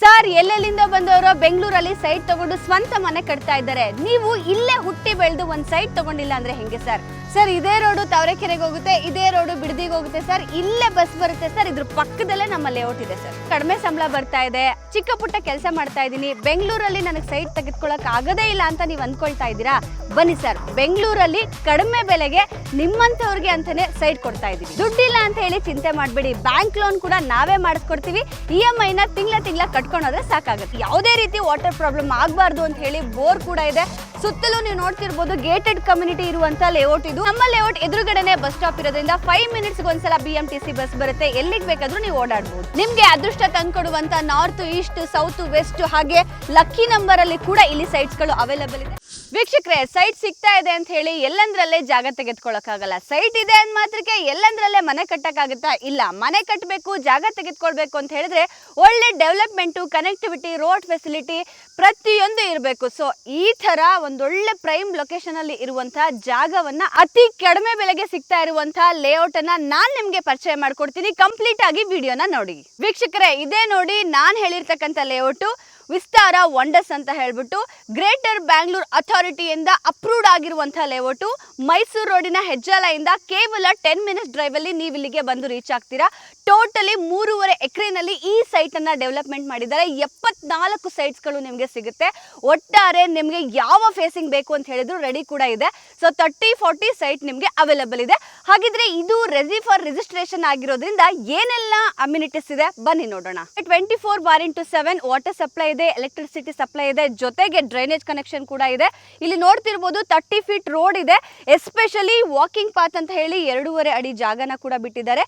Sir ಎಲ್ಲೆಲ್ಲಿಂದ ಬಂದವರು ಬೆಂಗಳೂರಲ್ಲಿ site ತಗೊಂಡು ಸ್ವಂತ ಮನೆ ಕಟ್ತಾ ಇದ್ದಾರೆ. ನೀವು ಇಲ್ಲೇ ಹುಟ್ಟಿ ಬೆಳೆದು ಒಂದು ಸೈಟ್ ತಗೊಂಡಿಲ್ಲ ಅಂದ್ರೆ ಹೆಂಗೆ ಸರ್? ಸರ್ ಇದೇ ರೋಡು ತಾವರೆಕೆರೆಗೆ ಹೋಗುತ್ತೆ, ಇದೇ ರೋಡು ಬಿಡದಿಗೆ ಹೋಗುತ್ತೆ ಸರ್. ಇಲ್ಲೇ ಬಸ್ ಬರುತ್ತೆ ಸರ್. ಇದ್ರ ಪಕ್ಕದಲ್ಲೇ ನಮ್ಮ ಲೇಔಟ್ ಇದೆ ಸರ್. ಕಡಿಮೆ ಸಂಬಳ ಬರ್ತಾ ಇದೆ, ಚಿಕ್ಕ ಪುಟ್ಟ ಕೆಲಸ ಮಾಡ್ತಾ ಇದ್ದೀನಿ, ಬೆಂಗಳೂರಲ್ಲಿ ನನಗೆ ಸೈಟ್ ತೆಗೆದುಕೊಳ್ಳಕ್ ಆಗದೇ ಇಲ್ಲ ಅಂತ ನೀವು ಅಂದ್ಕೊಳ್ತಾ ಇದ್ದೀರಾ? ಬನ್ನಿ ಸರ್, ಬೆಂಗಳೂರಲ್ಲಿ ಕಡಿಮೆ ಬೆಲೆಗೆ ನಿಮ್ಮಂತವ್ರಿಗೆ ಅಂತಾನೆ ಸೈಟ್ ಕೊಡ್ತಾ ಇದೀವಿ. ದುಡ್ಡಿಲ್ಲ ಅಂತ ಹೇಳಿ ಚಿಂತೆ ಮಾಡಬೇಡಿ, ಬ್ಯಾಂಕ್ ಲೋನ್ ಕೂಡ ನಾವೇ ಮಾಡಿಸ್ಕೊಡ್ತೀವಿ. EMI ನ ತಿಂಗಳ ಕಟ್ಕೊಂಡ್ರೆ ಸಾಕಾಗುತ್ತೆ. ಯಾವುದೇ ರೀತಿ ವಾಟರ್ ಪ್ರಾಬ್ಲಮ್ ಆಗಬಾರ್ದು ಅಂತ ಹೇಳಿ ಬೋರ್ ಕೂಡ ಇದೆ. ಸುತ್ತಲೂ ನೀವು ನೋಡ್ತಿರ್ಬೋದು ಗೇಟೆಡ್ ಕಮ್ಯುನಿಟಿ ಇರುವಂತ ಲೇಔಟ್ ಇದು. ನಮ್ಮ ಲೇಔಟ್ ಎದುರುಗಡೆನೆ ಬಸ್ ಸ್ಟಾಪ್ ಇರೋದ್ರಿಂದ 5 ಮಿನಿಟ್ಸ್ ಒಂದ್ಸಲ BMTC ಬಸ್ ಬರುತ್ತೆ. ಎಲ್ಲಿಗೆ ಬೇಕಾದ್ರೂ ನೀವು ಓಡಾಡಬಹುದು. ನಿಮ್ಗೆ ಅದೃಷ್ಟ ತಂದ್ಕೊಡುವಂತ ನಾರ್ತ್, ಈಸ್ಟ್, ಸೌತ್, ವೆಸ್ಟ್ ಹಾಗೆ ಲಕ್ಕಿ ನಂಬರ್ ಅಲ್ಲಿ ಕೂಡ ಇಲ್ಲಿ ಸೈಟ್ಸ್ ಗಳು ಅವೈಲೇಬಲ್ ಇದೆ. ವೀಕ್ಷಕರೇ, ಸೈಟ್ ಸಿಗ್ತಾ ಇದೆ ಅಂತ ಹೇಳಿ ಎಲ್ಲಂದ್ರಲ್ಲೇ ಜಾಗ ತೆಗೆದುಕೊಳ್ಳಕ್ಕಾಗಲ್ಲ. ಸೈಟ್ ಇದೆ ಅಂದ ಮಾತ್ರಕ್ಕೆ ಎಲ್ಲಂದ್ರಲ್ಲೇ ಮನೆ ಕಟ್ಟಕ್ಕಾಗುತ್ತಾ? ಇಲ್ಲ. ಮನೆ ಕಟ್ಟಬೇಕು, ಜಾಗ ತೆಗೆದುಕೊಳ್ಬೇಕು ಅಂತ ಹೇಳಿದ್ರೆ ಒಳ್ಳೆ ಡೆವಲಪ್ಮೆಂಟು, ಕನೆಕ್ಟಿವಿಟಿ, ರೋಡ್ ಫೆಸಿಲಿಟಿ ಪ್ರತಿಯೊಂದು ಇರಬೇಕು. ಸೊ ಈ ತರ ಒಂದೊಳ್ಳೆ ಪ್ರೈಮ್ ಲೊಕೇಶನ್ ಅಲ್ಲಿ ಇರುವಂತಹ ಜಾಗವನ್ನ ಅತಿ ಕಡಿಮೆ ಬೆಲೆಗೆ ಸಿಗ್ತಾ ಇರುವಂತಹ ಲೇಔಟ್ ಅನ್ನ ನಾನ್ ನಿಮ್ಗೆ ಪರಿಚಯ ಮಾಡ್ಕೊಡ್ತೀನಿ. ಕಂಪ್ಲೀಟ್ ಆಗಿ ವಿಡಿಯೋನ ನೋಡಿ. ವೀಕ್ಷಕರೇ, ಇದೇ ನೋಡಿ ನಾನ್ ಹೇಳಿರ್ತಕ್ಕಂಥ ಲೇಔಟ್ ವಿಸ್ತಾರ ವಂಡರ್ಸ್ ಅಂತ ಹೇಳ್ಬಿಟ್ಟು ಗ್ರೇಟರ್ ಬ್ಯಾಂಗ್ಳೂರ್ ಅಥಾರಿಟಿಯಿಂದ ಅಪ್ರೂವ್ಡ್ ಆಗಿರುವಂತಹ ಲೇಔಟ್. ಮೈಸೂರು ರೋಡಿನ ಹೆಜ್ಜಾಲೆಯಿಂದ ಕೇವಲ 10 ಮಿನಿಟ್ಸ್ ಡ್ರೈವ್ ಅಲ್ಲಿ ನೀವು ಇಲ್ಲಿಗೆ ಬಂದು ರೀಚ್ ಆಗ್ತೀರಾ. ಟೋಟಲಿ 3.5 ಎಕರೆನಲ್ಲಿ ಈ ಸೈಟ್ ಅನ್ನ ಡೆವಲಪ್ಮೆಂಟ್ ಮಾಡಿದ್ದಾರೆ. 74 ಸೈಟ್ಸ್ ಗಳು ನಿಮಗೆ ಸಿಗುತ್ತೆ. ಒಟ್ಟಾರೆ ನಿಮಗೆ ಯಾವ ಫೇಸಿಂಗ್ ಬೇಕು ಅಂತ ಹೇಳಿದ್ರು ರೆಡಿ ಕೂಡ ಇದೆ. ಸೊ 30-40 ಸೈಟ್ ನಿಮಗೆ ಅವೈಲೇಬಲ್ ಇದೆ. ಹಾಗಿದ್ರೆ ಇದು ರೆಡಿ ಫಾರ್ ರಿಜಿಸ್ಟ್ರೇಷನ್ ಆಗಿರೋದ್ರಿಂದ ಏನೆಲ್ಲ ಅಮ್ಯುನಿಟೀಸ್ ಇದೆ ಬನ್ನಿ ನೋಡೋಣ. 24/7 ವಾಟರ್ ಸಪ್ಲೈ ಇದೆ, ಎಲೆಕ್ಟ್ರಿಸಿಟಿ ಸಪ್ಲೈ ಇದೆ, ಜೊತೆಗೆ ಡ್ರೈನೇಜ್ ಕನೆಕ್ಷನ್ ಕೂಡ ಇದೆ. ಇಲ್ಲಿ ನೋಡ್ತಿರ್ಬೋದು 30 ಫೀಟ್ ರೋಡ್ ಇದೆ. ಎಸ್ಪೆಷಲಿ ವಾಕಿಂಗ್ ಪಾತ್ ಅಂತ ಹೇಳಿ 2.5 ಅಡಿ ಜಾಗನ ಕೂಡ ಬಿಟ್ಟಿದ್ದಾರೆ.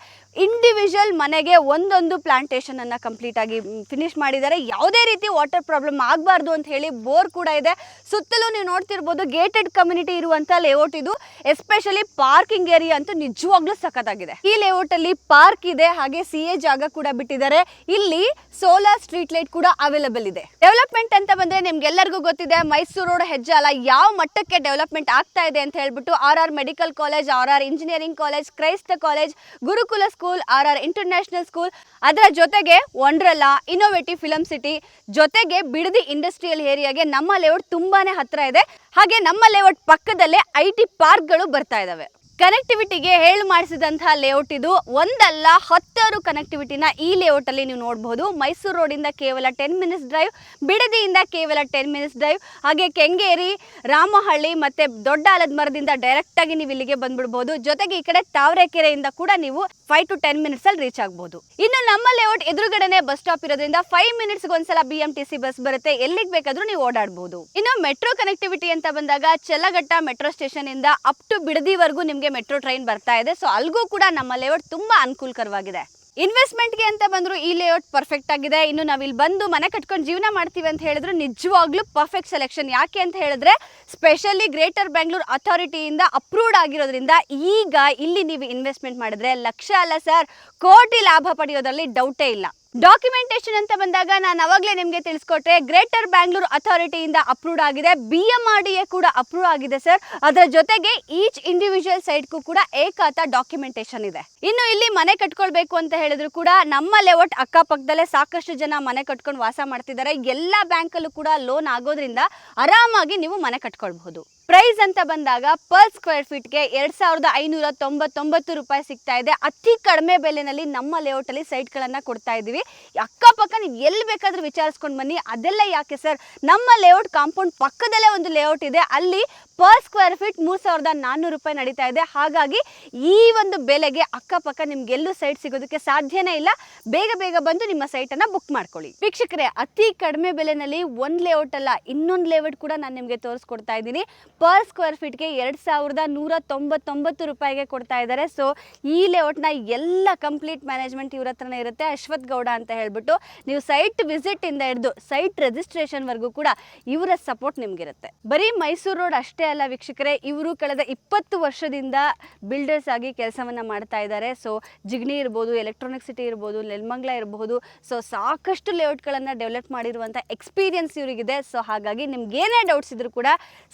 ಇಂಡಿವಿಜುವಲ್ ಮನೆಗೆ ಒಂದೊಂದು ಪ್ಲಾಂಟೇಶನ್ ಅನ್ನ ಕಂಪ್ಲೀಟ್ ಆಗಿ ಫಿನಿಶ್ ಮಾಡಿದ್ದಾರೆ. ಯಾವುದೇ ರೀತಿ ವಾಟರ್ ಪ್ರಾಬ್ಲಮ್ ಆಗಬಾರ್ದು ಅಂತ ಹೇಳಿ ಬೋರ್ ಕೂಡ ಇದೆ. ಸುತ್ತಲೂ ನೀವು ನೋಡ್ತಿರ್ಬೋದು ಗೇಟೆಡ್ ಕಮ್ಯುನಿಟಿ ಇರುವಂತ ಲೇಔಟ್ ಇದು. ಎಸ್ಪೆಷಲಿ ಪಾರ್ಕಿಂಗ್ ಏರಿಯಾ ಅಂತೂ ನಿಜವಾಗ್ಲೂ ಸಖತ್ತಾಗಿದೆ. ಈ ಲೇಔಟ್ ಅಲ್ಲಿ ಪಾರ್ಕ್ ಇದೆ, ಹಾಗೆ CA ಜಾಗ ಕೂಡ ಬಿಟ್ಟಿದ್ದಾರೆ. ಇಲ್ಲಿ ಸೋಲಾರ್ ಸ್ಟ್ರೀಟ್ ಲೈಟ್ ಕೂಡ ಅವೈಲೇಬಲ್ ಇದೆ. ಡೆವಲಪ್ಮೆಂಟ್ ಅಂತ ಬಂದ್ರೆ ನಿಮ್ಗೆಲ್ಲರಿಗೂ ಗೊತ್ತಿದೆ ಮೈಸೂರು ರೋಡ್ ಹೆಜ್ಜಾಲ ಯಾವ ಮಟ್ಟಕ್ಕೆ ಡೆವಲಪ್ಮೆಂಟ್ ಆಗ್ತಾ ಇದೆ ಅಂತ ಹೇಳ್ಬಿಟ್ಟು RR medical college, RR engineering college, ಕ್ರೈಸ್ತ ಕಾಲೇಜ್, ಗುರುಕುಲ ಸ್ಕೂಲ್, RR ಇಂಟರ್ನ್ಯಾಷನಲ್ ಸ್ಕೂಲ್, ಅದರ ಜೊತೆಗೆ ವಂಡರ್ಲಾ, ಇನ್ನೋವೇಟಿವ್ ಫಿಲಂ ಸಿಟಿ, ಜೊತೆಗೆ ಬಿಡದಿ ಇಂಡಸ್ಟ್ರಿಯಲ್ ಏರಿಯಾಗೆ ನಮ್ಮ ಲೇಔಟ್ ತುಂಬಾನೇ ಹತ್ರ ಇದೆ. ಹಾಗೆ ನಮ್ಮ ಲೇಔಟ್ ಪಕ್ಕದಲ್ಲೇ IT ಪಾರ್ಕ್ಗಳು ಬರ್ತಾ ಇದಾವೆ. ಕನೆಕ್ಟಿವಿಟಿಗೆ ಹೇಳಿ ಮಾಡಿಸಿದಂತಹ ಲೇಔಟ್ ಇದು. ಒಂದಲ್ಲ 10 ಕನೆಕ್ಟಿವಿಟಿನ ಈ ಲೇಔಟ್ ಅಲ್ಲಿ ನೀವು ನೋಡಬಹುದು. ಮೈಸೂರು ರೋಡಿಂದ ಕೇವಲ 10 ಮಿನಿಟ್ಸ್ ಡ್ರೈವ್, ಬಿಡದಿಯಿಂದ ಕೇವಲ 10 ಮಿನಿಟ್ಸ್ ಡ್ರೈವ್, ಹಾಗೆ ಕೆಂಗೇರಿ, ರಾಮಹಳ್ಳಿ ಮತ್ತೆ ದೊಡ್ಡ ಆಲದ ಮರದಿಂದ ಡೈರೆಕ್ಟ್ ಆಗಿ ನೀವು ಇಲ್ಲಿಗೆ ಬಂದ್ಬಿಡಬಹುದು. ಜೊತೆಗೆ ಈ ಕಡೆ ತಾವರೆಕೆರೆಯಿಂದ ಕೂಡ ನೀವು 5 to 10 ಮಿನಿಟ್ಸ್ ಅಲ್ಲಿ ರೀಚ್ ಆಗಬಹುದು. ಇನ್ನು ನಮ್ಮ ಲೇಔಟ್ ಎದುರುಗಡೆನೆ ಬಸ್ ಸ್ಟಾಪ್ ಇರೋದ್ರಿಂದ 5 ಮಿನಿಟ್ಸ್ ಒಂದ್ಸಲ BMTC ಬಸ್ ಬರುತ್ತೆ. ಎಲ್ಲಿಗೆ ಬೇಕಾದ್ರೂ ನೀವು ಓಡಾಡಬಹುದು. ಇನ್ನು ಮೆಟ್ರೋ ಕನೆಕ್ಟಿವಿಟಿ ಅಂತ ಬಂದಾಗ ಚೆಲ್ಲಘಟ್ಟ ಮೆಟ್ರೋ ಸ್ಟೇಷನ್ ಇಂದ ಅಪ್ ಟು ಬಿಡದಿವರೆಗೂ ನಿಮ್ಗೆ ಮೆಟ್ರೋ ಟ್ರೈನ್ ಬರ್ತಾ ಇದೆ. ಸೊ ಅಲ್ಗೂ ಕೂಡ ನಮ್ಮ ಲೇಔಟ್ ತುಂಬಾ ಅನುಕೂಲಕರವಾಗಿದೆ. ಇನ್ವೆಸ್ಟ್ಮೆಂಟ್ಗೆ ಅಂತ ಬಂದ್ರು ಈ ಲೇಔಟ್ ಪರ್ಫೆಕ್ಟ್ ಆಗಿದೆ. ಇನ್ನು ನಾವಿಲ್ಲಿ ಬಂದು ಮನೆ ಕಟ್ಕೊಂಡು ಜೀವನ ಮಾಡ್ತೀವಿ ಅಂತ ಹೇಳಿದ್ರು ನಿಜವಾಗ್ಲೂ ಪರ್ಫೆಕ್ಟ್ ಸೆಲೆಕ್ಷನ್. ಯಾಕೆ ಅಂತ ಹೇಳಿದ್ರೆ ಸ್ಪೆಷಲಿ ಗ್ರೇಟರ್ ಬ್ಯಾಂಗ್ಳೂರ್ ಅಥಾರಿಟಿಯಿಂದ ಅಪ್ರೂವ್ಡ್ ಆಗಿರೋದ್ರಿಂದ ಈಗ ಇಲ್ಲಿ ನೀವು ಇನ್ವೆಸ್ಟ್ಮೆಂಟ್ ಮಾಡಿದ್ರೆ ಲಕ್ಷ ಅಲ್ಲ ಸರ್, ಕೋಟಿ ಲಾಭ ಪಡೆಯೋದ್ರಲ್ಲಿ ಡೌಟೇ ಇಲ್ಲ. ಡಾಕ್ಯುಮೆಂಟೇಶನ್ ಅಂತ ಬಂದಾಗ ನಾನು ಅವಾಗಲೇ ನಿಮಗೆ ತಿಳಿಸ್ಕೊಟ್ರೆ ಗ್ರೇಟರ್ ಬ್ಯಾಂಗ್ಳೂರ್ ಅಥಾರಿಟಿಯಿಂದ ಅಪ್ರೂವ್ಡ್ ಆಗಿದೆ. BMRDA ಕೂಡ ಅಪ್ರೂವ್ ಆಗಿದೆ ಸರ್. ಅದರ ಜೊತೆಗೆ ಈಚ್ ಇಂಡಿವಿಜುವಲ್ ಸೈಟ್ಗೂ ಕೂಡ ಏಕಾತ ಡಾಕ್ಯುಮೆಂಟೇಶನ್ ಇದೆ. ಇನ್ನು ಇಲ್ಲಿ ಮನೆ ಕಟ್ಕೊಳ್ಬೇಕು ಅಂತ ಹೇಳಿದ್ರು ಕೂಡ ನಮ್ಮ ಲೇಔಟ್ ಅಕ್ಕಪಕ್ಕದಲ್ಲೇ ಸಾಕಷ್ಟು ಜನ ಮನೆ ಕಟ್ಕೊಂಡು ವಾಸ ಮಾಡ್ತಿದ್ದಾರೆ. ಎಲ್ಲ ಬ್ಯಾಂಕಲ್ಲೂ ಕೂಡ ಲೋನ್ ಆಗೋದ್ರಿಂದ ಆರಾಮಾಗಿ ನೀವು ಮನೆ ಕಟ್ಕೊಳ್ಬಹುದು. ಪ್ರೈಸ್ ಅಂತ ಬಂದಾಗ ಪರ್ ಸ್ಕ್ವೇರ್ ಫೀಟ್ಗೆ 2,599 ರೂಪಾಯಿ ಸಿಗ್ತಾ ಇದೆ. ಅತಿ ಕಡಿಮೆ ಬೆಲೆನಲ್ಲಿ ನಮ್ಮ ಲೇಔಟ್ ಅಲ್ಲಿ ಸೈಟ್ಗಳನ್ನ ಕೊಡ್ತಾ ಇದೀವಿ. ಅಕ್ಕಪಕ್ಕ ನೀವು ಎಲ್ಲಿ ಬೇಕಾದ್ರೂ ವಿಚಾರಿಸ್ಕೊಂಡು ಬನ್ನಿ. ಅದೆಲ್ಲ ಯಾಕೆ ಸರ್, ನಮ್ಮ ಲೇಔಟ್ ಕಾಂಪೌಂಡ್ ಪಕ್ಕದಲ್ಲೇ ಒಂದು ಲೇಔಟ್ ಇದೆ. ಅಲ್ಲಿ ಪರ್ ಸ್ಕ್ವೇರ್ ಫೀಟ್ 3,400 ರೂಪಾಯಿ ನಡೀತಾ ಇದೆ. ಹಾಗಾಗಿ ಈ ಒಂದು ಬೆಲೆಗೆ ಅಕ್ಕಪಕ್ಕ ನಿಮ್ಗೆಲ್ಲೂ ಸೈಟ್ ಸಿಗೋದಕ್ಕೆ ಸಾಧ್ಯನೇ ಇಲ್ಲ. ಬೇಗ ಬಂದು ನಿಮ್ಮ ಸೈಟ್ ಅನ್ನ ಬುಕ್ ಮಾಡ್ಕೊಳ್ಳಿ. ವೀಕ್ಷಕರೇ, ಅತಿ ಕಡಿಮೆ ಬೆಲೆನಲ್ಲಿ ಒಂದು ಲೇಔಟ್ ಅಲ್ಲ, ಇನ್ನೊಂದು ಲೇಔಟ್ ಕೂಡ ನಾನು ನಿಮಗೆ ತೋರಿಸ್ಕೊಡ್ತಾ ಇದ್ದೀನಿ. ಪರ್ ಸ್ಕ್ವೇರ್ ಫೀಟ್ಗೆ 2,199 ರೂಪಾಯಿಗೆ ಕೊಡ್ತಾ ಇದ್ದಾರೆ. ಸೊ ಈ ಲೇಔಟ್ನ ಎಲ್ಲ ಕಂಪ್ಲೀಟ್ ಮ್ಯಾನೇಜ್ಮೆಂಟ್ ಇವ್ರ ಹತ್ರನೇ ಇರುತ್ತೆ. ಅಶ್ವಥ್ ಗೌಡ ಅಂತ ಹೇಳ್ಬಿಟ್ಟು ನೀವು ಸೈಟ್ ವಿಸಿಟ್ ಇಂದ ಹಿಡಿದು ಸೈಟ್ ರಿಜಿಸ್ಟ್ರೇಷನ್ ವರೆಗೂ ಕೂಡ ಇವರ ಸಪೋರ್ಟ್ ನಿಮ್ಗಿರುತ್ತೆ. ಬರೀ ಮೈಸೂರು ರೋಡ್ ಅಷ್ಟೇ ಅಲ್ಲ ವೀಕ್ಷಕರೇ, ಇವರು ಕಳೆದ 20 ವರ್ಷದಿಂದ ಬಿಲ್ಡರ್ಸ್ ಆಗಿ ಕೆಲಸವನ್ನು ಮಾಡ್ತಾ ಇದ್ದಾರೆ. ಸೊ ಜಿಗಣಿ ಇರ್ಬೋದು, ಎಲೆಕ್ಟ್ರಾನಿಕ್ ಸಿಟಿ ಇರ್ಬೋದು, ನೆಲಮಂಗಲ ಇರಬಹುದು, ಸೊ ಸಾಕಷ್ಟು ಲೇಔಟ್ಗಳನ್ನು ಡೆವಲಪ್ ಮಾಡಿರುವಂಥ ಎಕ್ಸ್ಪೀರಿಯನ್ಸ್ ಇವರಿಗಿದೆ. ಸೊ ಹಾಗಾಗಿ ನಿಮ್ಗೆ ಏನೇ ಡೌಟ್ಸ್ ಇದ್ರೂ ಕೂಡ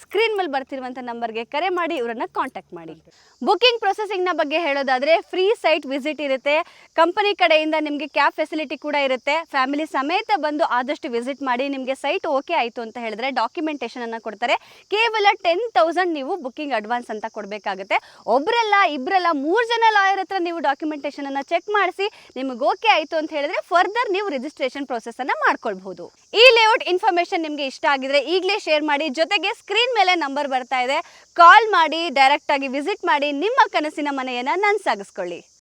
ಸ್ಕ್ರೀನ್ ಮೇಲೆ ಬರ್ತಿರುವಂಥ ನಂಬರ್ಗೆ ಕರೆ ಮಾಡಿ ಇವರನ್ನು ಕಾಂಟ್ಯಾಕ್ಟ್ ಮಾಡಿ. ಬುಕಿಂಗ್ ಪ್ರೊಸೆಸಿಂಗ್ನ ಬಗ್ಗೆ ಹೇಳೋದಾದರೆ ಫ್ರೀ ಸೈಟ್ ವಿಸಿಟ್ ಇರುತ್ತೆ. ಕಂಪನಿ ಕಡೆಯಿಂದ ನಿಮಗೆ ಕ್ಯಾಬ್ ಫೆಸಿಲಿಟಿ ಕೂಡ ಇರುತ್ತೆ. ಫ್ಯಾಮಿಲಿ ಸಮೇತ ಬಂದು ಆದಷ್ಟು ವಿಸಿಟ್ ಮಾಡಿ. ನಿಮಗೆ ಸೈಟ್ ಓಕೆ ಆಯಿತು ಅಂತ ಹೇಳಿದ್ರೆ ಡಾಕ್ಯುಮೆಂಟೇಷನನ್ನು ಕೊಡ್ತಾರೆ. ಕೇವಲ 10,000 ನೀವು ಬುಕಿಂಗ್ ಅಡ್ವಾನ್ಸ್ ಅಂತ ಕೊಡಬೇಕಾಗುತ್ತೆ. ಒಬ್ಬರಲ್ಲ, ಇಬ್ಬರಲ್ಲ, 3 ಜನ ಲಾಯರ್ ಹತ್ರ ನೀವು ಡಾಕ್ಯುಮೆಂಟೇಷನನ್ನು ಚೆಕ್ ಮಾಡಿಸಿ ನಿಮಗೆ ಓಕೆ ಆಯಿತು ಅಂತ ಹೇಳಿದ್ರೆ ಫರ್ದರ್ ನೀವು ರಿಜಿಸ್ಟ್ರೇಷನ್ ಪ್ರೊಸೆಸನ್ನು ಮಾಡ್ಕೊಳ್ಬಹುದು. ಈ ಲೇಔಟ್ ಇನ್ಫಾರ್ಮೇಷನ್ ನಿಮಗೆ ಇಷ್ಟ ಆಗಿದ್ರೆ ಈಗಲೇ ಶೇರ್ ಮಾಡಿ. ಜೊತೆಗೆ ಸ್ಕ್ರೀನ್ ಮೇಲೆ ನಂಬರ್ ಬರ್ತಾ ಇದೆ, ಕಾಲ್ ಮಾಡಿ, ಡೈರೆಕ್ಟ್ ಆಗಿ ವಿಸಿಟ್ ಮಾಡಿ, ನಿಮ್ಮ ಕನಸಿನ ಮನೆಯನ್ನು ನನಸಾಗಿಸ್ಕೊಳ್ಳಿ.